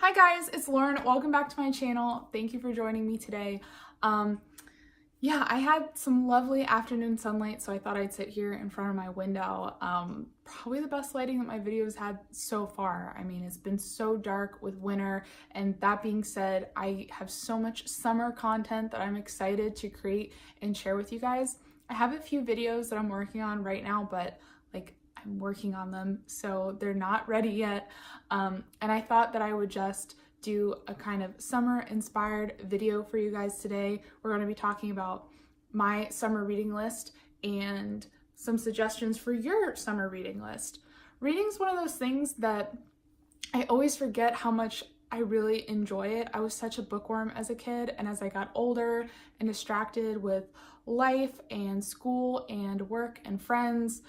Hi guys, it's Lauren. Welcome back to my channel. Thank you for joining me today. Yeah, I had some lovely afternoon sunlight, so I thought I'd sit here in front of my window. Probably the best lighting that my videos had so far. I mean, it's been so dark with winter, and that being said, I have so much summer content that I'm excited to create and share with you guys. I have a few videos that I'm working on right now, but I'm working on them, so they're not ready yet. And I thought that I would just do a kind of summer inspired video for you guys today. We're going to be talking about my summer reading list and some suggestions for your summer reading list. Reading is one of those things that I always forget how much I really enjoy it. I was such a bookworm as a kid, and as I got older and distracted with life and school and work and friends,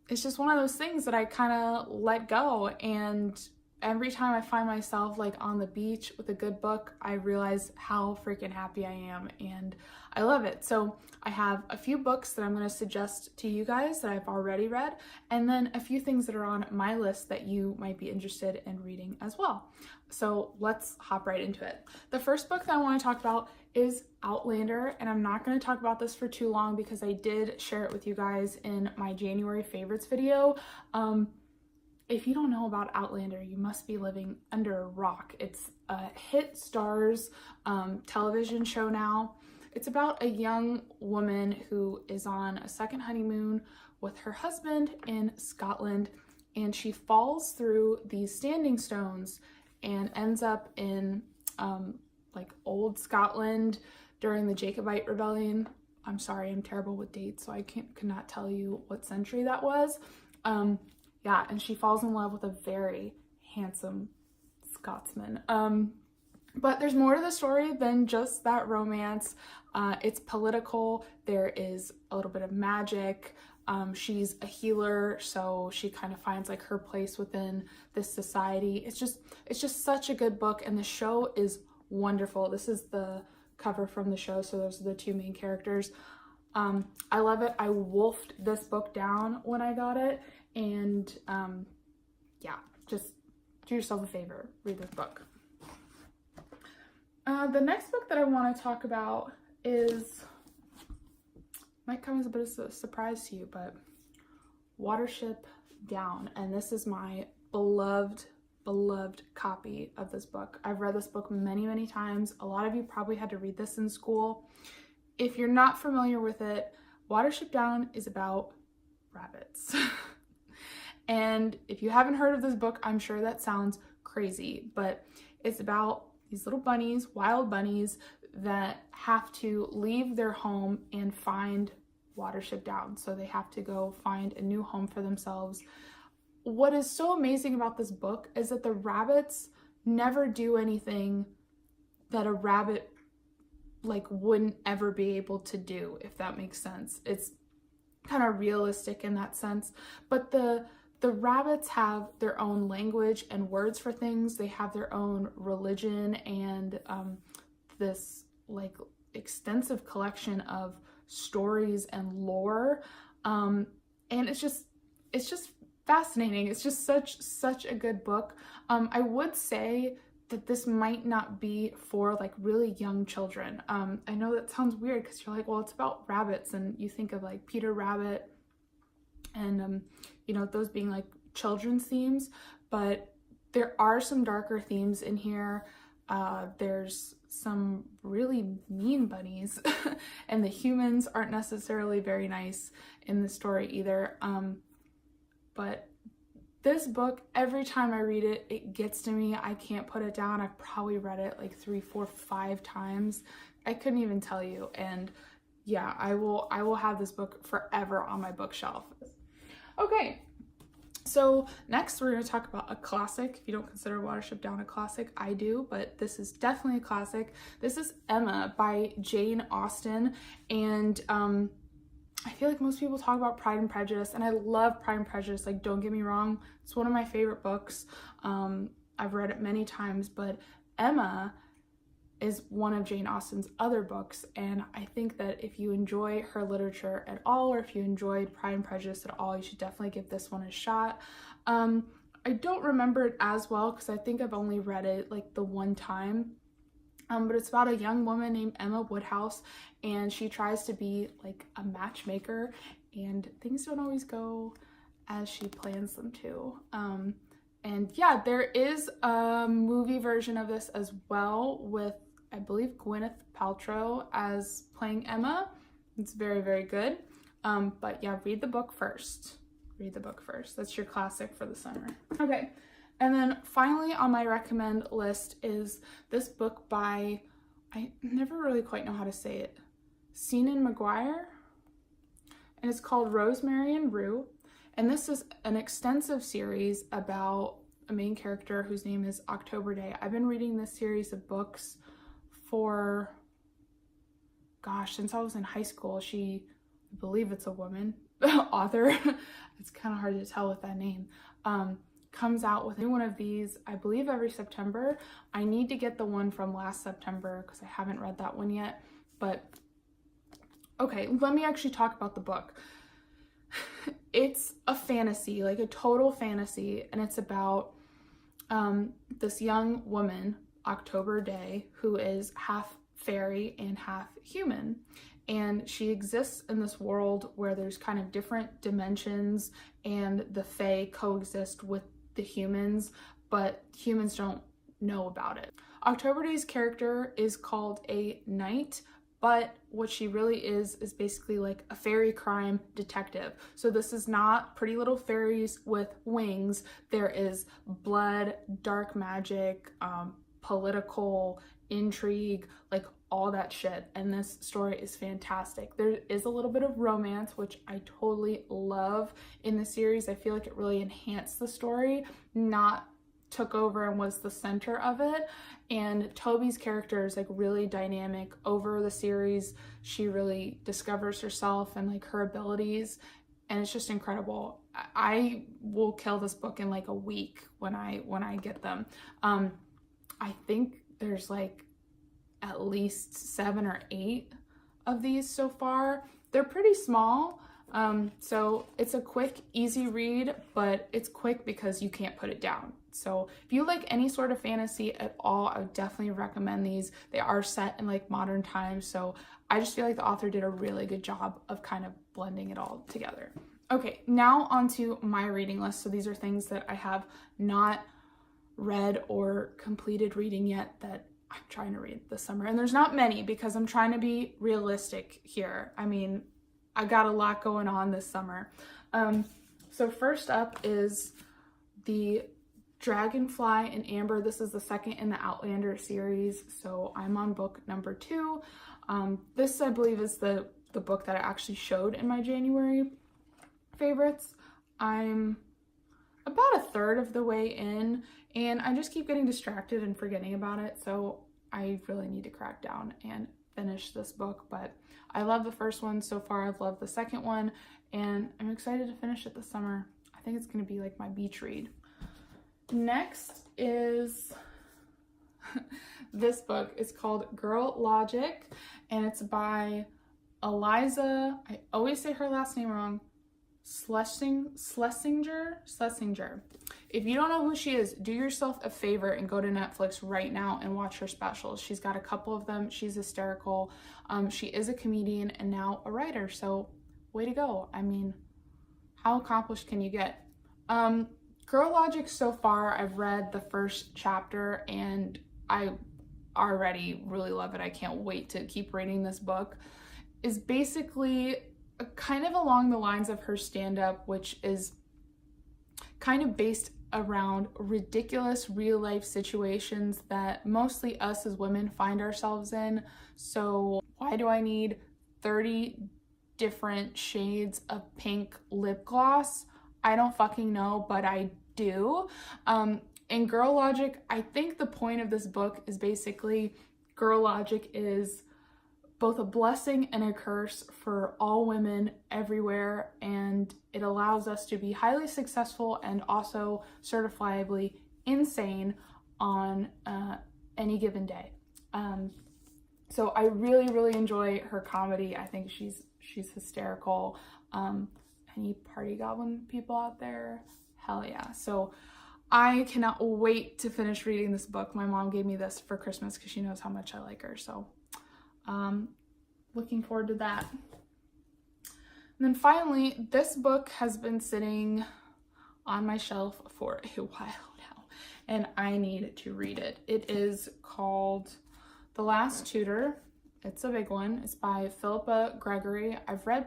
it's just one of those things that I kind of let go. And every time I find myself on the beach with a good book, I realize how freaking happy I am, and I love it. So I have a few books that I'm going to suggest to you guys that I've already read, and then a few things that are on my list that you might be interested in reading as well. So let's hop right into it. The first book that I want to talk about is Outlander, and I'm not going to talk about this for too long because I did share it with you guys in my January favorites video. If you don't know about Outlander, you must be living under a rock. It's a hit Starz television show now. It's about a young woman who is on a second honeymoon with her husband in Scotland, and she falls through these standing stones and ends up in old Scotland during the Jacobite Rebellion. I'm sorry, I'm terrible with dates, so I cannot tell you what century that was. Yeah, and she falls in love with a very handsome Scotsman. But there's more to the story than just that romance. It's political. There is a little bit of magic. She's a healer, so she kind of finds her place within this society. It's just such a good book, and the show is wonderful. This is the cover from the show, so those are the two main characters. I love it. I wolfed this book down when I got it, and yeah, just do yourself a favor, read this book. The next book that I want to talk about might come as a bit of a surprise to you, but Watership Down, and this is my beloved copy of this book. I've read this book many times. A lot of you probably had to read this in school. If you're not familiar with it, Watership Down is about rabbits. And if you haven't heard of this book, I'm sure that sounds crazy, but it's about these little bunnies, wild bunnies, that have to leave their home and find Watership Down. So they have to go find a new home for themselves. What is so amazing about this book is that the rabbits never do anything that a rabbit wouldn't ever be able to do, if that makes sense. It's kind of realistic in that sense, but the rabbits have their own language and words for things. They have their own religion and this extensive collection of stories and lore, and it's just fascinating. It's just such a good book. I would say that this might not be for really young children. I know that sounds weird because you're well, it's about rabbits, and you think of Peter Rabbit and those being children's themes, but there are some darker themes in here. There's some really mean bunnies and the humans aren't necessarily very nice in the story either. But this book, every time I read it, it gets to me. I can't put it down. I've probably read it 3, 4, 5 times. I couldn't even tell you. And yeah, I will have this book forever on my bookshelf. Okay, so next we're going to talk about a classic. If you don't consider Watership Down a classic, I do, but this is definitely a classic. This is Emma by Jane Austen, and I feel most people talk about Pride and Prejudice, and I love Pride and Prejudice. Don't get me wrong, it's one of my favorite books. I've read it many times, but Emma is one of Jane Austen's other books, and I think that if you enjoy her literature at all, or if you enjoyed Pride and Prejudice at all, you should definitely give this one a shot. I don't remember it as well because I think I've only read it like the one time. But it's about a young woman named Emma Woodhouse, and she tries to be like a matchmaker, and things don't always go as she plans them to. And yeah, there is a movie version of this as well with, I believe, Gwyneth Paltrow as playing Emma. It's very, very good. But yeah, read the book first. Read the book first. That's your classic for the summer. Okay. And then finally on my recommend list is this book by, I never really quite know how to say it, Seanan McGuire. And it's called Rosemary and Rue. And this is an extensive series about a main character whose name is October Day. I've been reading this series of books for, gosh, since I was in high school. I believe it's a woman author. It's kind of hard to tell with that name. Comes out with one of these, I believe, every September. I need to get the one from last September because I haven't read that one yet. But okay, let me actually talk about the book. It's a fantasy, like a total fantasy, and it's about this young woman, October Day, who is half fairy and half human. And she exists in this world where there's kind of different dimensions, and the fae coexist with the humans, but humans don't know about it. October Day's character is called a knight, but what she really is basically like a fairy crime detective. So this is not pretty little fairies with wings. There is blood, dark magic, political intrigue, like all that shit. And this story is fantastic. There is a little bit of romance, which I totally love in the series. I feel like it really enhanced the story, not took over and was the center of it. And Toby's character is like really dynamic over the series. She really discovers herself and like her abilities, and it's just incredible. I will kill this book in like a week when I get them. I think there's like at least 7 or 8 of these so far. They're pretty small. So it's a quick, easy read, but it's quick because you can't put it down. So if you like any sort of fantasy at all, I would definitely recommend these. They are set in like modern times, so I just feel like the author did a really good job of kind of blending it all together. Okay, now onto my reading list. So these are things that I have not read or completed reading yet that I'm trying to read this summer. And there's not many because I'm trying to be realistic here. I mean, I got a lot going on this summer. So first up is the Dragonfly and Amber. This is the second in the Outlander series, so I'm on book number 2. This, I believe, is the book that I actually showed in my January favorites. I'm about a third of the way in, and I just keep getting distracted and forgetting about it, so I really need to crack down and finish this book. But I love the first one so far. I've loved the second one, and I'm excited to finish it this summer. I think it's going to be like my beach read. Next is this book. It's called Girl Logic, and it's by Eliza, I always say her last name wrong, Schlesinger. If you don't know who she is, do yourself a favor and go to Netflix right now and watch her specials. She's got a couple of them. She's hysterical. She is a comedian and now a writer, so way to go. I mean, how accomplished can you get? Girl Logic, so far, I've read the first chapter and I already really love it. I can't wait to keep reading this book. Is basically kind of along the lines of her stand-up, which is kind of based around ridiculous real life situations that mostly us as women find ourselves in. So why do I need 30 different shades of pink lip gloss? I don't fucking know, but I do. In Girl Logic, I think the point of this book is basically Girl Logic is both a blessing and a curse for all women everywhere, and it allows us to be highly successful and also certifiably insane on any given day. So I really, really enjoy her comedy. I think she's hysterical. Any party goblin people out there? Hell yeah. So I cannot wait to finish reading this book. My mom gave me this for Christmas because she knows how much I like her. So looking forward to that. And then finally, this book has been sitting on my shelf for a while now, and I need to read it. It is called The Last Tutor. It's a big one. It's by Philippa Gregory. I've read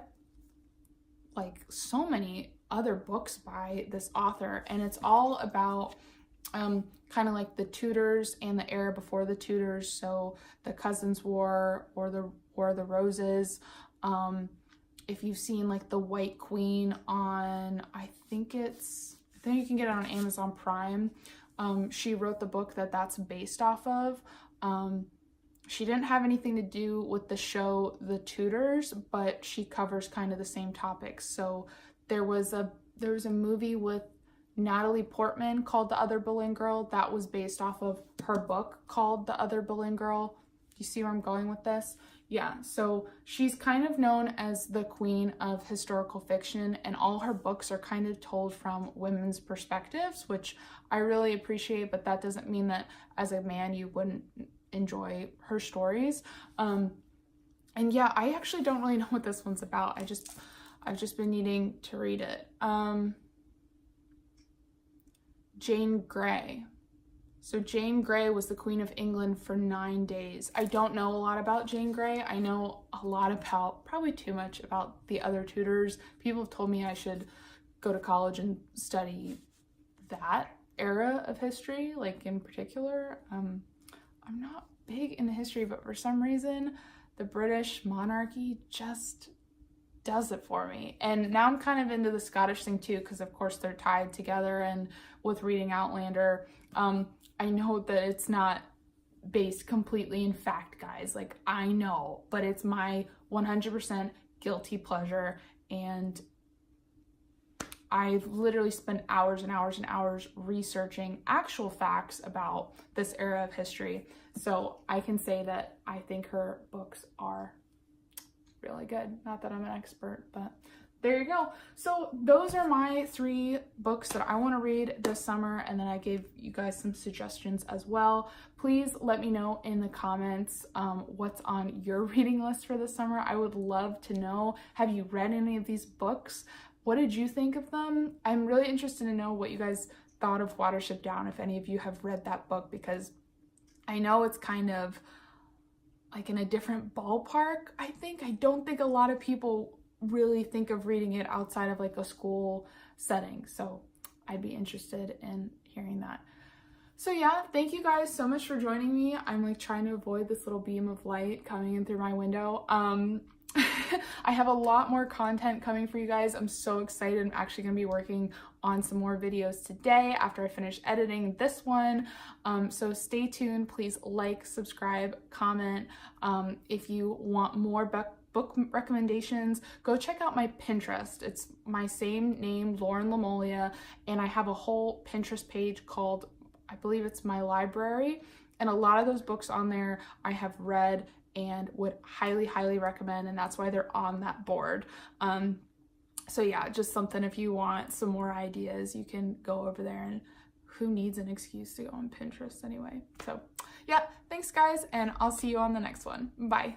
like so many other books by this author, and it's all about kind of like the Tudors and the era before the Tudors, so the Cousins' War or the War of the Roses. If you've seen like The White Queen on, I think you can get it on Amazon Prime. She wrote the book that's based off of. She didn't have anything to do with the show The Tudors, but she covers kind of the same topics. So there was a movie with Natalie Portman called The Other Boleyn Girl that was based off of her book called The Other Boleyn Girl. Do you see where I'm going with this? Yeah, so she's kind of known as the queen of historical fiction, and all her books are kind of told from women's perspectives, which I really appreciate, but that doesn't mean that as a man you wouldn't enjoy her stories. And yeah, I actually don't really know what this one's about. I've just been needing to read it. Jane Grey. So Jane Grey was the Queen of England for 9 days. I don't know a lot about Jane Grey. I know a lot about, probably too much about the other Tudors. People have told me I should go to college and study that era of history, like in particular. I'm not big into history, but for some reason, the British monarchy just does it for me. And now I'm kind of into the Scottish thing too, because of course they're tied together, and with reading Outlander, I know that it's not based completely in fact, guys. Like, I know, but it's my 100% guilty pleasure, and I've literally spent hours and hours and hours researching actual facts about this era of history. So I can say that I think her books are really good. Not that I'm an expert, but there you go. So those are my 3 books that I want to read this summer, and then I gave you guys some suggestions as well. Please let me know in the comments what's on your reading list for this summer. I would love to know. Have you read any of these books? What did you think of them? I'm really interested to know what you guys thought of Watership Down, if any of you have read that book, because I know it's kind of like in a different ballpark, I think. I don't think a lot of people really think of reading it outside of like a school setting. So I'd be interested in hearing that. So yeah, thank you guys so much for joining me. I'm like trying to avoid this little beam of light coming in through my window. I have a lot more content coming for you guys. I'm so excited. I'm actually going to be working on some more videos today after I finish editing this one. So stay tuned. Please like, subscribe, comment. If you want more book recommendations, go check out my Pinterest. It's my same name, Lauren Lamoglia, and I have a whole Pinterest page called, I believe it's My Library, and a lot of those books on there I have read and would highly, highly recommend, and that's why they're on that board. So yeah, just something, if you want some more ideas, you can go over there, and who needs an excuse to go on Pinterest anyway? So yeah, thanks guys, and I'll see you on the next one. Bye.